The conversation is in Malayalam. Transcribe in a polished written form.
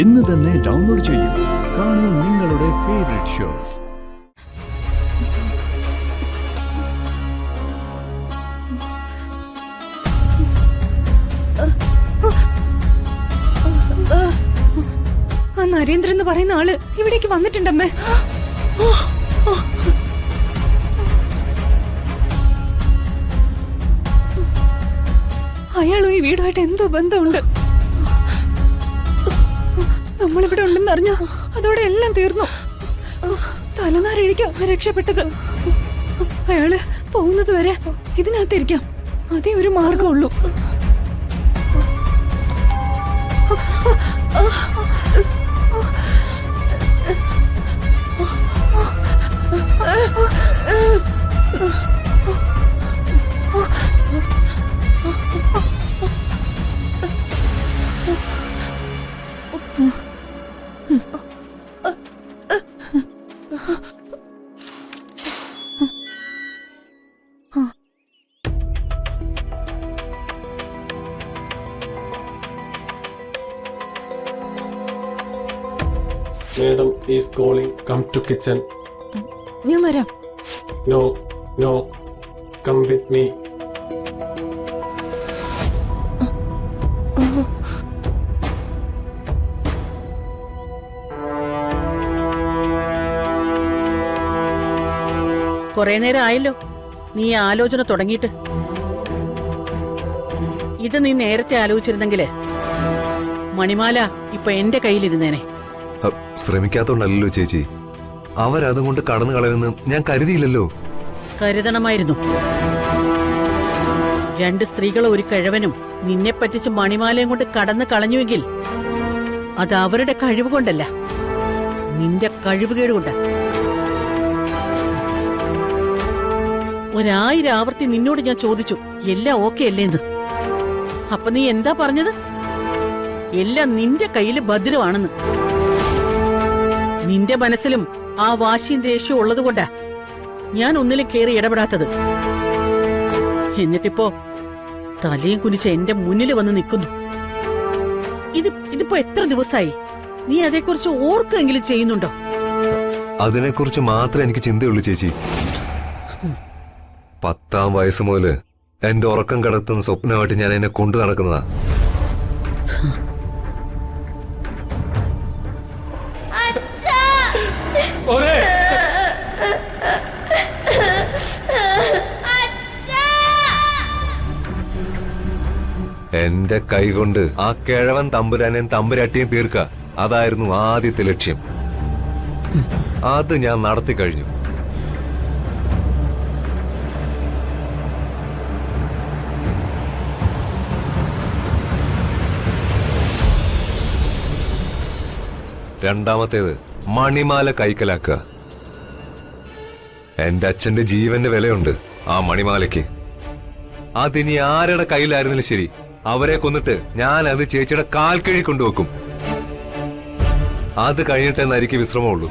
ഇന്ന് തന്നെ ഡൗൺലോഡ് ചെയ്യൂ. കാണൂ നിങ്ങളുടെ ഫേവറേറ്റ് ഷോസ്. ആ നരേന്ദ്രൻ എന്ന് പറയുന്ന ആള് ഇവിടേക്ക് വന്നിട്ടുണ്ടമ്മേ. അയാളും ഈ വീടുമായിട്ട് എന്തോ ബന്ധമുണ്ട്. നമ്മളിവിടെ ഉണ്ടെന്ന് അറിഞ്ഞ അതോടെ എല്ലാം തീർന്നു. തലനാരിഴിക്കാം രക്ഷപ്പെട്ടത്. അയാള് പോകുന്നത് വരെ ഇതിനകത്തിരിക്കാം. അതേ ഒരു മാർഗമുള്ളൂ. Madam is calling. Come to kitchen. ഞാൻ വരാം. No, no. Come with me. കൊറേ നേരം ആയല്ലോ നീ ആലോചന തുടങ്ങിയിട്ട്. ഇത് നീ നേരത്തെ ആലോചിച്ചിരുന്നെങ്കിലേ മണിമാല ഇപ്പൊ എന്റെ കയ്യിലിരുന്നേനെ. ശ്രമിക്കാത്തോണ്ടല്ലോ ചേച്ചി. അവരതും കൊണ്ട് കടന്നു കളയുമെന്ന് ഞാൻ കരുതിയില്ലല്ലോ. കരുതണമായിരുന്നു. രണ്ട് സ്ത്രീകളും ഒരു കിഴവനും നിന്നെ പറ്റിച്ച് മണിമാലയും കൊണ്ട് കടന്നു കളഞ്ഞുവെങ്കിൽ അത് അവരുടെ കഴിവ് കൊണ്ടല്ല, നിന്റെ കഴിവുകേട് കൊണ്ട്. 1000 ആവർത്തി നിന്നോട് ഞാൻ ചോദിച്ചു എല്ലാം ഓക്കെ അല്ലേന്ന്. അപ്പൊ നീ എന്താ പറഞ്ഞത്? എല്ലാം നിന്റെ കയ്യില് ഭദ്രമാണെന്ന്. നിന്റെ മനസ്സിലും ആ വാശിയും ദേഷ്യവും ഉള്ളതുകൊണ്ടാ ഞാൻ ഒന്നിലും കേറി ഇടപെടാത്തത്. എന്നിട്ടിപ്പോ തലയും കുനിച്ച് എന്റെ മുന്നിൽ വന്ന് നിൽക്കുന്നു. ഇതിപ്പോ എത്ര ദിവസമായി? നീ അതേക്കുറിച്ച് ഓർക്കെങ്കിലും ചെയ്യുന്നുണ്ടോ? അതിനെക്കുറിച്ച് മാത്രമേ എനിക്ക് ചിന്തയുള്ളൂ ചേച്ചി. 10ാം വയസ്സ് മുതല് എന്റെ ഉറക്കം കിടത്തുന്ന സ്വപ്നമായിട്ട് ഞാൻ എന്നെ കൊണ്ടു നടക്കുന്നതാ. എന്റെ കൈകൊണ്ട് ആ കിഴവൻ തമ്പുരാനെയും തമ്പുരാട്ടിയും തീർക്ക, അതായിരുന്നു ആദ്യത്തെ ലക്ഷ്യം. അത് ഞാൻ നടത്തി കഴിഞ്ഞു. രണ്ടാമത്തേത് മണിമാല കൈക്കലാക്കുക. എന്റെ അച്ഛന്റെ ജീവന്റെ വിലയുണ്ട് ആ മണിമാലയ്ക്ക്. അതിനി ആരുടെ കയ്യിലായിരുന്നാലും ശരി, അവരെ കൊന്നിട്ട് ഞാൻ അത് ചേച്ചിയുടെ കാൽക്കഴി കൊണ്ടുവെക്കും. അത് കഴിഞ്ഞിട്ടെന്ന് എനിക്ക് വിശ്രമമുള്ളൂ.